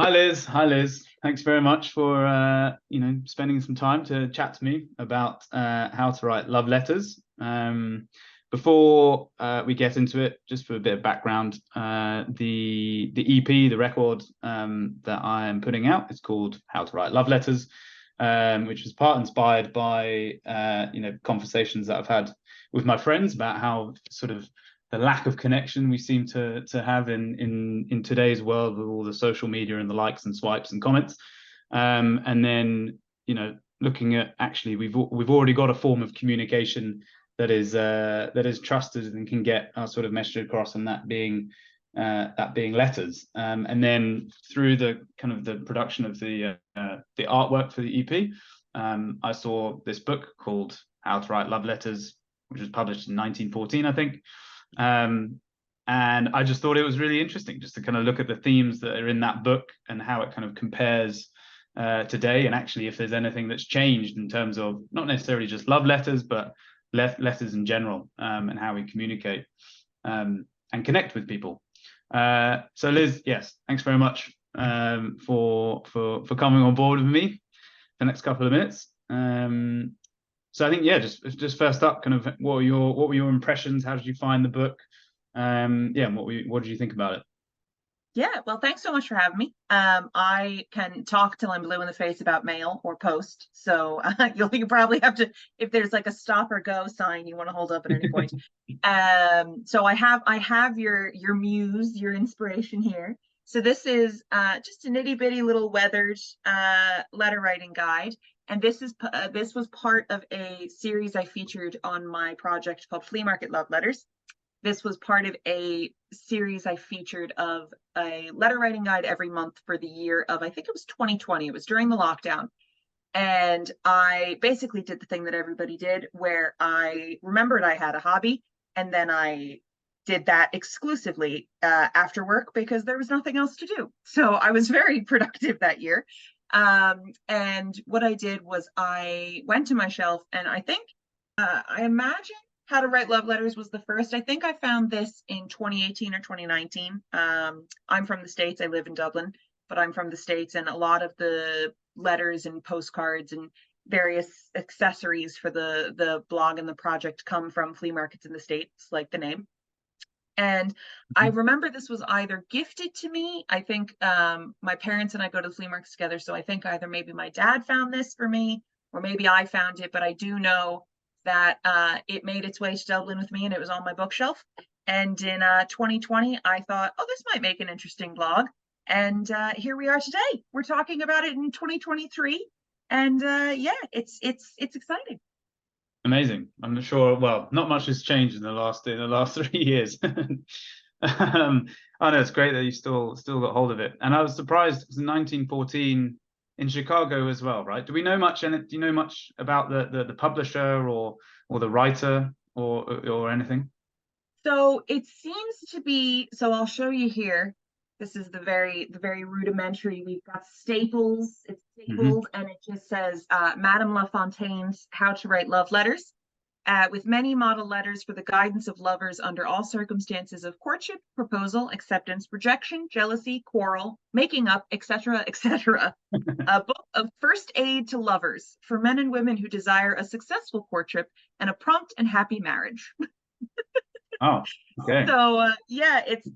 Hi Liz. Hi Liz. Thanks very much for spending some time to chat to me about how to write love letters. Before we get into it, just for a bit of background, the EP, the record that I am putting out, is called How to Write Love Letters, which was part inspired by conversations that I've had with my friends about how sort of the lack of connection we seem to have in today's world with all the social media and the likes and swipes and comments. And then, looking at, actually we've already got a form of communication that is trusted and can get our sort of message across, and that being letters. And then through the kind of the production of the artwork for the EP, I saw this book called How to Write Love Letters, which was published in 1914, I think. And I just thought it was really interesting just to kind of look at the themes that are in that book and how it kind of compares today, and actually if there's anything that's changed in terms of not necessarily just love letters, but letters in general, and how we communicate and connect with people. So Liz, yes, thanks very much for coming on board with me the next couple of minutes. So I think, yeah, just first up, kind of what were your impressions? How did you find the book? And what did you think about it? Yeah, well, thanks so much for having me. I can talk till I'm blue in the face about mail or post. So you probably have to, if there's like a stop or go sign you want to hold up at any point. So I have your muse, your inspiration here. So this is just a nitty bitty little weathered letter writing guide. And this was part of a series I featured on my project called Flea Market Love Letters. This was part of a series I featured of a letter writing guide every month for the year of, I think it was 2020. It was during the lockdown. And I basically did the thing that everybody did, where I remembered I had a hobby, and then I did that exclusively after work because there was nothing else to do. So I was very productive that year. And what I did was I went to my shelf, and I think I imagine How to Write Love Letters was the first. I think I found this in 2018 or 2019. I'm from the States. I live in Dublin, but I'm from the States, and a lot of the letters and postcards and various accessories for the blog and the project come from flea markets in the States, like the name. And I remember this was either gifted to me. I think my parents and I go to the flea markets together. So I think either maybe my dad found this for me, or maybe I found it. But I do know that it made its way to Dublin with me, and it was on my bookshelf. And in 2020, I thought, oh, this might make an interesting blog. And here we are today. We're talking about it in 2023. And yeah, it's exciting. Amazing. I'm not sure. Well, not much has changed in the last 3 years. I know it's great that you still got hold of it. And I was surprised, it was in 1914 in Chicago as well, right? Do we know much? And do you know much about the publisher or the writer or anything? So it seems to be, so I'll show you here. This is the very rudimentary. We've got staples. It's Hmm. stapled, and it just says Madame La Fontaine's How to Write Love Letters, with many model letters for the guidance of lovers under all circumstances of courtship, proposal, acceptance, rejection, jealousy, quarrel, making up, etc., etc. A book of first aid to lovers for men and women who desire a successful courtship and a prompt and happy marriage. Oh, okay. So yeah, it's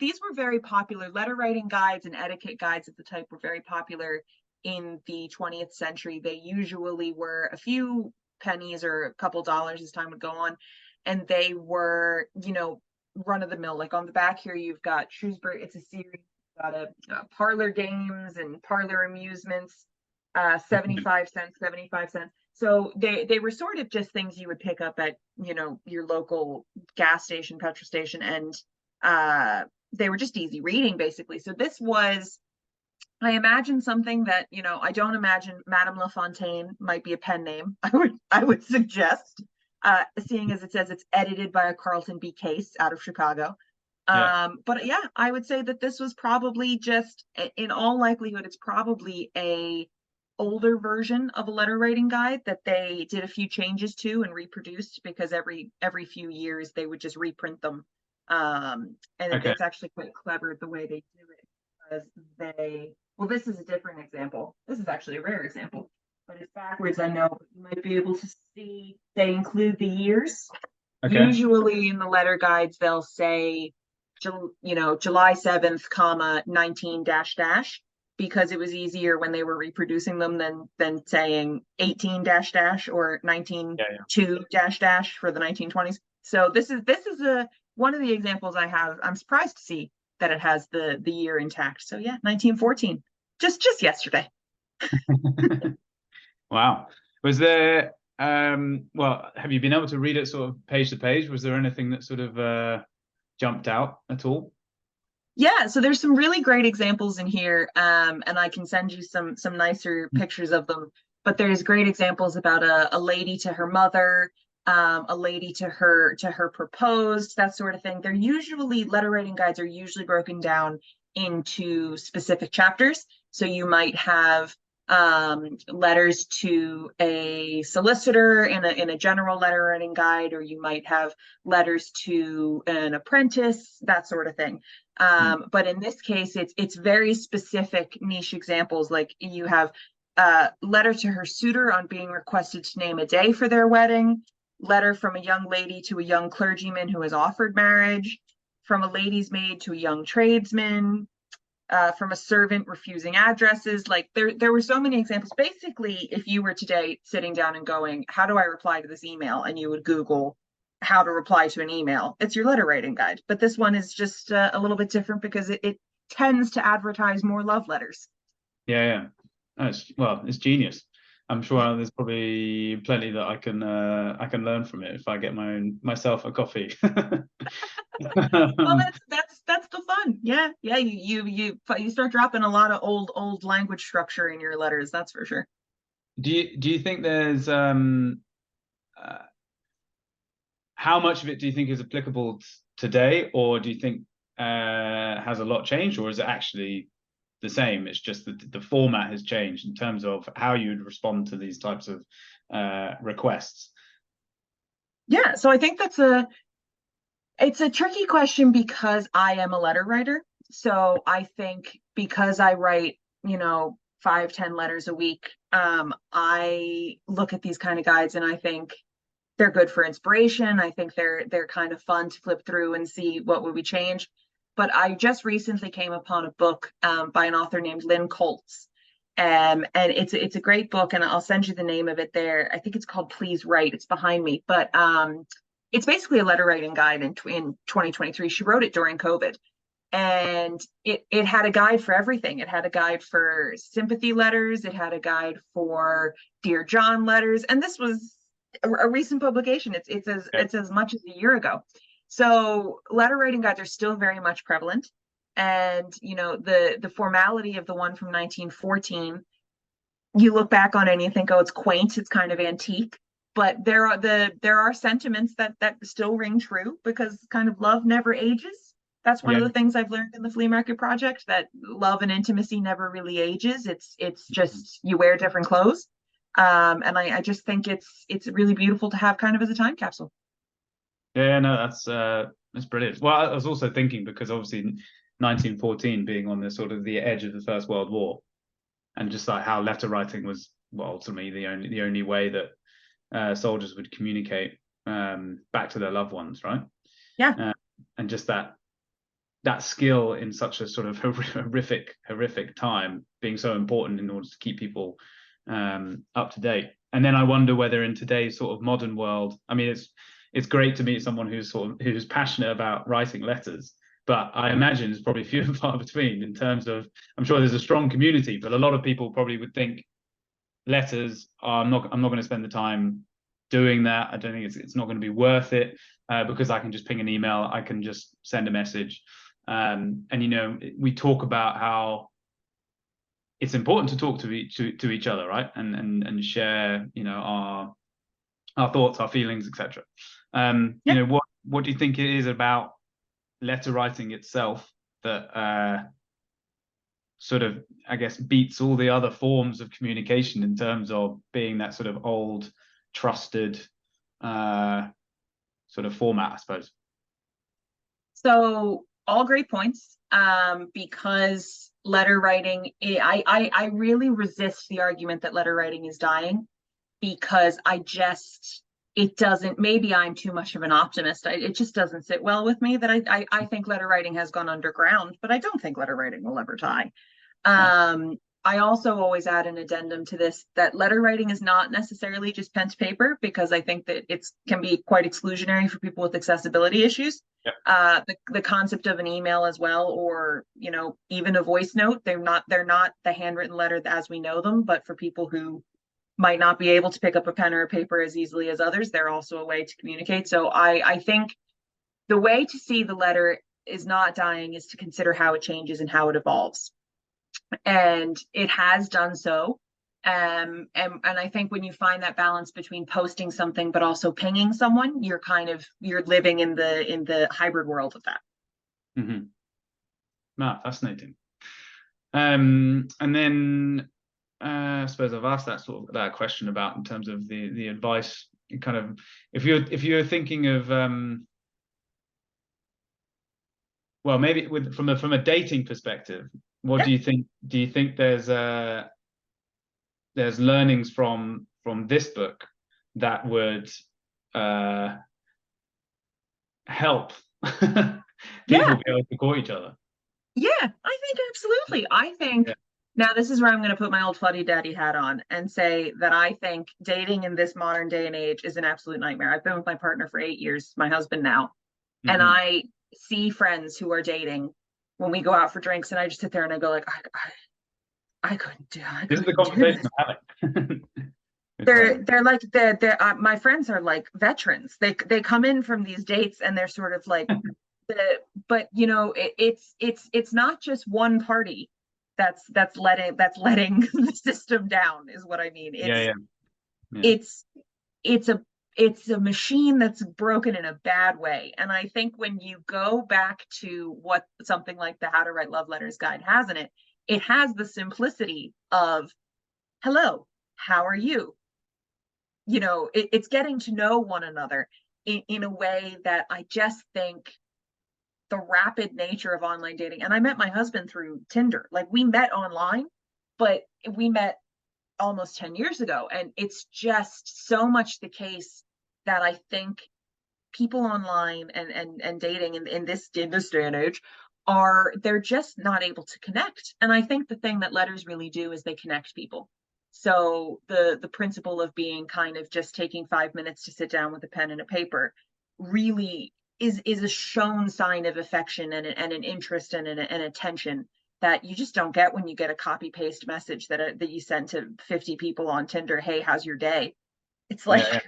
these were very popular. Letter writing guides and etiquette guides of the type were very popular in the 20th century. They usually were a few pennies or a couple dollars as time would go on, and they were, run of the mill. Like on the back here, you've got Shrewsbury. It's a series. You've got parlor games and parlor amusements. 75 cents, 75 cents. So they were sort of just things you would pick up at your local gas station, petrol station, and they were just easy reading basically. So this was, I imagine, something that I don't imagine Madame La Fontaine might be a pen name. I would suggest, seeing as it says it's edited by a Carlton B. Case out of Chicago. Yeah. But yeah, I would say that this was probably just, in all likelihood, it's probably a older version of a letter writing guide that they did a few changes to and reproduced, because every few years they would just reprint them. And Okay. it's actually quite clever the way they do it, because they Well, this is a different example. This is actually a rare example, but it's backwards. I know, but you might be able to see they include the years. Okay. Usually in the letter guides, they'll say, July 7th, comma, 19 dash dash, because it was easier when they were reproducing them than saying 18 dash dash or 19 Yeah, yeah. 2 dash dash for the 1920s. So this is one of the examples I have. I'm surprised to see that it has the year intact. So yeah, 1914, just yesterday. Wow. Was there well, have you been able to read it sort of page to page? Was there anything that sort of jumped out at all? Yeah, so there's some really great examples in here, and I can send you some nicer pictures of them. But there's great examples about a lady to her mother, a lady to her proposed, that sort of thing. They're usually letter writing guides are usually broken down into specific chapters. So you might have letters to a solicitor in a general letter writing guide, or you might have letters to an apprentice, that sort of thing. But in this case, it's very specific niche examples. Like you have letter to her suitor on being requested to name a day for their wedding, letter from a young lady to a young clergyman who has offered marriage, from a lady's maid to a young tradesman, from a servant refusing addresses. Like there were so many examples. Basically, if you were today sitting down and going, how do I reply to this email? And you would Google how to reply to an email, it's your letter writing guide. But this one is just a little bit different because it tends to advertise more love letters. Yeah, yeah. It's genius. I'm sure there's probably plenty that I can learn from it if I get myself a coffee. Well, that's the fun. Yeah, yeah. You start dropping a lot of old language structure in your letters. That's for sure. Do you think there's how much of it do you think is applicable today, or do you think has a lot changed, or is it actually the same? It's just that the format has changed in terms of how you'd respond to these types of requests. Yeah, so I think it's a tricky question because I am a letter writer. So I think because I write, 5-10 letters a week, I look at these kind of guides and I think they're good for inspiration. I think they're kind of fun to flip through and see what would we change. But I just recently came upon a book by an author named Lynn Colts. And it's a great book, and I'll send you the name of it there. I think it's called Please Write. It's behind me, but it's basically a letter writing guide in 2023. She wrote it during COVID, and it had a guide for everything. It had a guide for sympathy letters. It had a guide for Dear John letters, and this was a recent publication. It's as much as a year ago. So letter writing guides are still very much prevalent, and the formality of the one from 1914. You look back on it and you think, oh, it's quaint, it's kind of antique, but there are sentiments that still ring true because kind of love never ages. That's one Yeah. of the things I've learned in the flea market project, that love and intimacy never really ages. It's just you wear different clothes. And I just think it's really beautiful to have kind of as a time capsule. Yeah, no, that's brilliant. Well, I was also thinking because obviously 1914 being on the sort of the edge of the First World War, and just like how letter writing was, well, ultimately the only way that soldiers would communicate back to their loved ones, right? Yeah. And just that skill in such a sort of horrific time being so important in order to keep people up to date. And then I wonder whether in today's sort of modern world, I mean, it's great to meet someone who's passionate about writing letters, but I imagine it's probably few and far between in terms of, I'm sure there's a strong community, but a lot of people probably would think letters I'm not going to spend the time doing that. I don't think it's not going to be worth it because I can just ping an email, I can just send a message. And we talk about how it's important to talk to each other, right? And share, our thoughts, our feelings, etc. Yeah. What do you think it is about letter writing itself that sort of, I guess, beats all the other forms of communication in terms of being that sort of old, trusted sort of format, I suppose? So all great points. Because letter writing, I really resist the argument that letter writing is dying, because it doesn't, maybe I'm too much of an optimist. It just doesn't sit well with me that I think letter writing has gone underground, but I don't think letter writing will ever die. I also always add an addendum to this, that letter writing is not necessarily just pen to paper, because I think that it can be quite exclusionary for people with accessibility issues. Yep. The concept of an email as well, or even a voice note, they're not the handwritten letter as we know them, but for people who might not be able to pick up a pen or a paper as easily as others, they're also a way to communicate. So I think the way to see the letter is not dying is to consider how it changes and how it evolves. And it has done so. And I think when you find that balance between posting something but also pinging someone, you're living in the hybrid world of that. Mm-hmm. Wow, fascinating. And then I suppose I've asked that question about, in terms of the advice, kind of, if you're thinking of well, maybe from a dating perspective, what Yeah. do you think? Do you think there's learnings from this book that would help people Yeah. be able to call each other? Yeah, I think absolutely. I think Yeah. now this is where I'm going to put my old fuddy daddy hat on and say that I think dating in this modern day and age is an absolute nightmare. I've been with my partner for 8 years, my husband now, and Mm-hmm. I see friends who are dating when we go out for drinks, and I just sit there and I go like, I couldn't do, I This is the couldn't do conversation this. I'm having. They're like they're my friends are like veterans. They come in from these dates and they're sort of like but it's not just one party that's letting the system down, is what I mean. Yeah, yeah. It's it's a it's a machine that's broken in a bad way. And I think when you go back to what something like the How to Write Love Letters guide has in it, it has the simplicity of, hello, how are you? It's getting to know one another in a way that I just think the rapid nature of online dating. And I met my husband through Tinder. Like, we met online, but we met almost 10 years ago. And it's just so much the case that I think people online and dating in this day and age they're just not able to connect. And I think the thing that letters really do is they connect people. So the principle of being kind of just taking 5 minutes to sit down with a pen and a paper really is a shown sign of affection and an interest and an attention that you just don't get when you get a copy paste message that you send to 50 people on Tinder. Hey, how's your day? It's like, Yeah.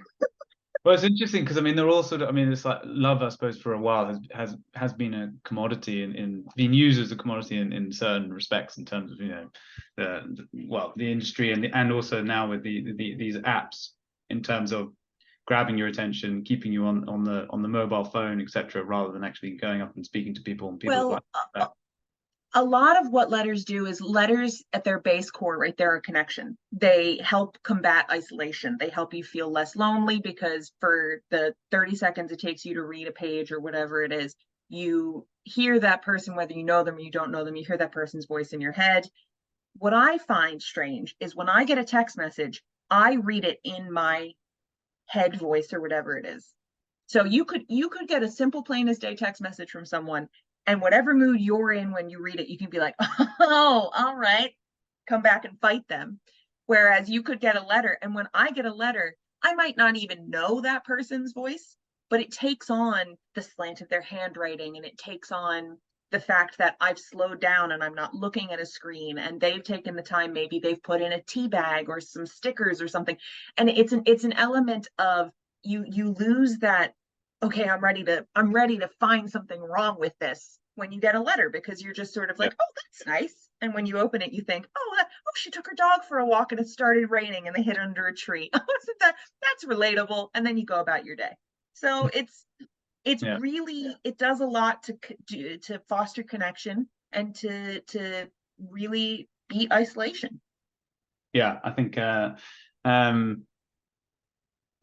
Well, it's interesting because, I mean, they're all sort of, I mean, it's like love, I suppose, for a while has been a commodity and been used as a commodity in certain respects, in terms of, the industry and also now with these apps, in terms of grabbing your attention, keeping you on the mobile phone, etc., rather than actually going up and speaking to people, and people like well, that. a lot of what letters do is, letters at their base core, right, they're a connection. They help combat isolation. They help you feel less lonely, because for the 30 seconds it takes you to read a page or whatever it is, you hear that person, whether you know them or you don't know them, you hear that person's voice in your head. What I find strange is when I get a text message, I read it in my head voice or whatever it is. So you could get a simple plain as day text message from someone, and whatever mood you're in when you read it, you can be like, oh, all right, come back and fight them. Whereas you could get a letter, and when I get a letter, I might not even know that person's voice, but it takes on the slant of their handwriting, and it takes on the fact that I've slowed down and I'm not looking at a screen, and they've taken the time, maybe they've put in a tea bag or some stickers or something. And it's an element of, you lose that, okay, I'm ready to find something wrong with this, when you get a letter, because you're just sort of like, Yeah. oh, that's nice. And when you open it, you think, oh, she took her dog for a walk and it started raining and they hid under a tree. Oh, isn't that's relatable? And then you go about your day. So it's Yeah. really, it does a lot to foster connection and to really beat isolation. Yeah, I think I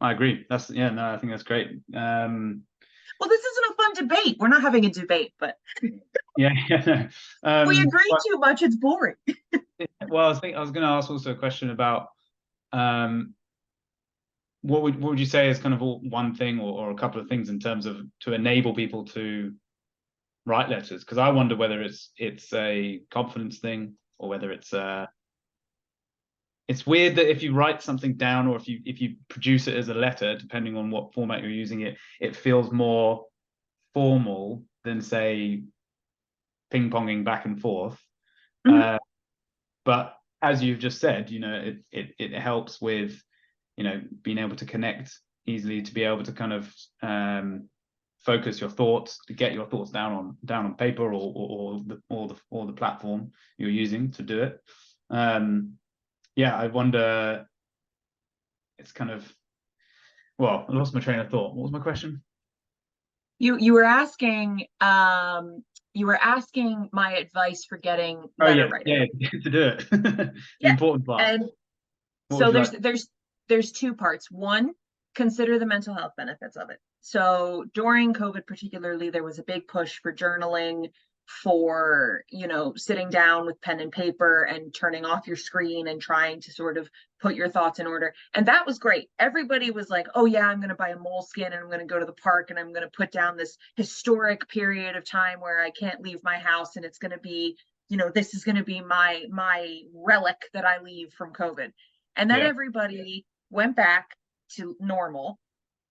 agree. I think that's great. Well, this isn't a fun debate. We're not having a debate, but Yeah, yeah. we agree But, too much, it's boring. well, I was going to ask also a question about um, what would you say is kind of one thing or a couple of things in terms of to enable people to write letters? Because I wonder whether it's a confidence thing or whether it's weird that if you write something down or if you produce it as a letter, depending on what format you're using it, it feels more formal than say ping-ponging back and forth. Mhm. But as you've just said, it helps with, being able to connect easily, to be able to kind of focus your thoughts, to get your thoughts down on paper or the platform you're using to do it. Yeah, I wonder. It's kind of, well, I lost my train of thought. What was my question? You were asking my advice for getting Oh letter yeah, writing. yeah, to do it. The Yeah. important part. And What would so you like? there's two parts. One, consider the mental health benefits of it. So during COVID particularly, there was a big push for journaling, for, sitting down with pen and paper and turning off your screen and trying to sort of put your thoughts in order. And that was great. Everybody was like, oh yeah, I'm going to buy a moleskin and I'm going to go to the park and I'm going to put down this historic period of time where I can't leave my house, and it's going to be, this is going to be my relic that I leave from COVID. And then Yeah, everybody went back to normal,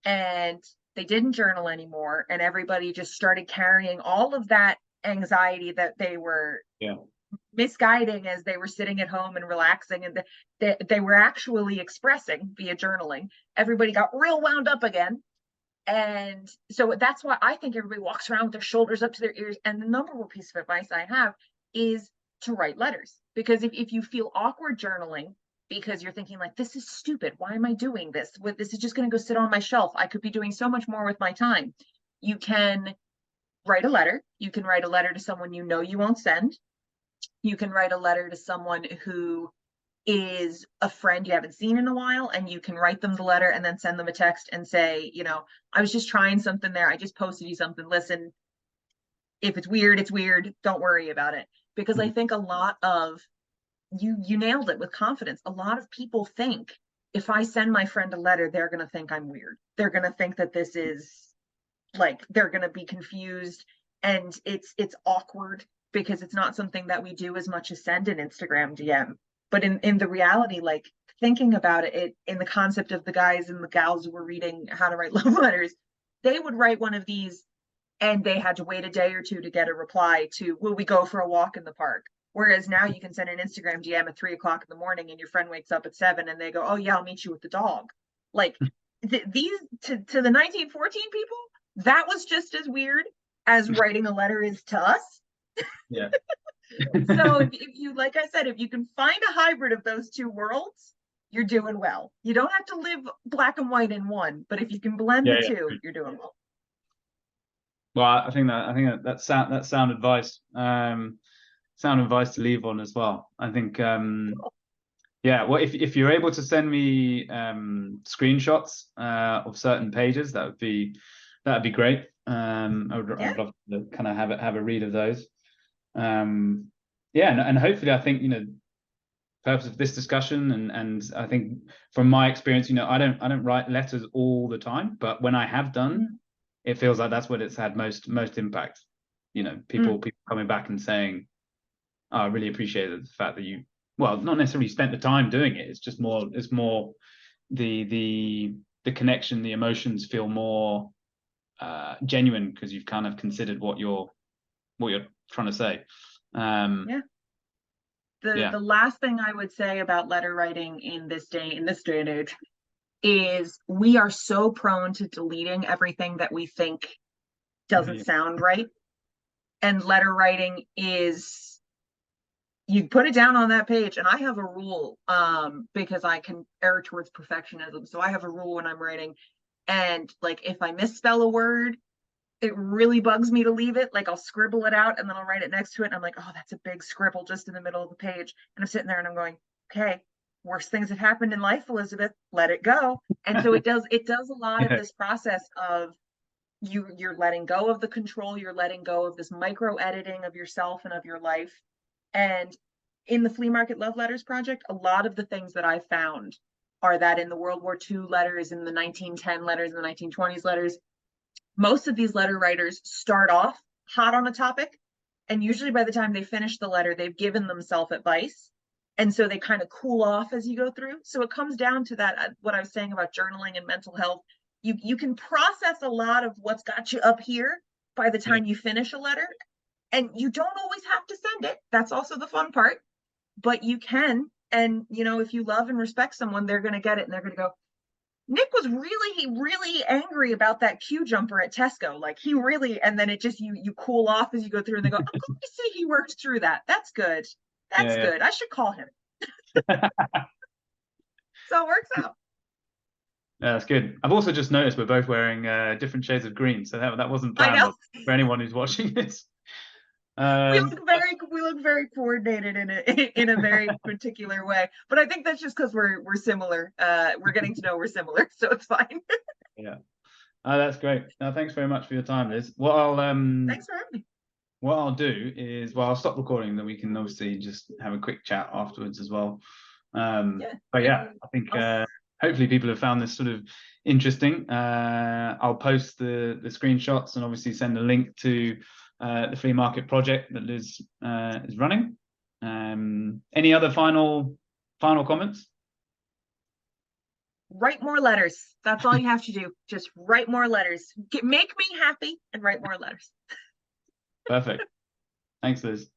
and they didn't journal anymore. And everybody just started carrying all of that anxiety that they were yeah, misguiding as they were sitting at home and relaxing, and they were actually expressing via journaling. Everybody got real wound up again. And so that's why I think everybody walks around with their shoulders up to their ears. And the number one piece of advice I have is to write letters. Because if you feel awkward journaling because you're thinking like, this is stupid, why am I doing this? This is just going to go sit on my shelf. I could be doing so much more with my time. You can write a letter. You can write a letter to someone you won't send. You can write a letter to someone who is a friend you haven't seen in a while, and you can write them the letter and then send them a text and say, I was just trying something there. I just posted you something. Listen, if it's weird, it's weird. Don't worry about it. Because I mhm, think a lot of you nailed it with confidence. A lot of people think if I send my friend a letter, they're going to think I'm weird. They're going to think that this is like, they're going to be confused, and it's awkward because it's not something that we do as much as send an Instagram DM. But in the reality, like, thinking about it in the concept of the guys and the gals who were reading how to write love letters, they would write one of these and they had to wait a day or two to get a reply to, will we go for a walk in the park? Whereas now you can send an Instagram DM at 3 o'clock in the morning and your friend wakes up at 7 and they go, oh yeah, I'll meet you with the dog. Like, these to the 1914 people, that was just as weird as writing a letter is to us. yeah. So if you, like I said, if you can find a hybrid of those two worlds, you're doing well. You don't have to live black and white in one, but if you can blend Yeah, the yeah. two, you're doing well. Well, that's sound advice. Sound advice to leave on as well. I think yeah, well, if you're able to send me screenshots of certain pages, that'd be great. I Yeah. would love to kind of have a read of those. Yeah, and hopefully, I think, purpose of this discussion, and I think from my experience, I don't write letters all the time, but when I have done, Mm, it feels like that's when it's had most impact. mm. People coming back and saying, oh, I really appreciated the fact that you, well, not necessarily spent the time doing it. It's more the connection, the emotions feel more genuine because you've kind of considered what you're trying to say. Yeah. The Yeah, the last thing I would say about letter writing in this day and age is we are so prone to deleting everything that we think doesn't yeah, sound right. And letter writing is, you put it down on that page. And I have a rule, because I can err towards perfectionism. So I have a rule when I'm writing, and like if I misspell a word, it really bugs me to leave it. Like I'll scribble it out and then I'll write it next to it. And I'm like, oh, that's a big scribble just in the middle of the page. And I'm sitting there and I'm going, okay, worst things have happened in life, Elizabeth, let it go. And so it does a lot of yeah, this process of You're letting go of the control, you're letting go of this micro editing of yourself and of your life. And in the Flea Market Love Letters project, a lot of the things that I found are that in the World War II letters, in the 1910 letters, in the 1920s letters, most of these letter writers start off hot on a topic, and usually by the time they finish the letter, they've given themselves advice, and so they kind of cool off as you go through. So it comes down to that, what I was saying about journaling and mental health. You can process a lot of what's got you up here by the time you finish a letter, and you don't always have to send it. That's also the fun part, but you can. And if you love and respect someone, they're going to get it, and they're going to go, Nick was really angry about that Q jumper at Tesco. Like he really, and then it just, you cool off as you go through, and they go, I'm glad to see he worked through that. That's good. That's good. I should call him. So it works out. Yeah, that's good. I've also just noticed we're both wearing different shades of green, so that wasn't planned for anyone who's watching this. We look very coordinated in a very particular way, but I think that's just because we're similar. We're getting to know we're similar, so it's fine. Yeah, that's great. Thanks very much for your time, Liz. Thanks for having me. What I'll do is, I'll stop recording, then we can obviously just have a quick chat afterwards as well. But yeah, I think hopefully people have found this sort of interesting. I'll post the screenshots and obviously send a link to the Flea Market project that Liz is running. Any other final comments? Write more letters. That's all you have to do. Just write more letters. Make me happy and write more letters. Perfect. Thanks, Liz.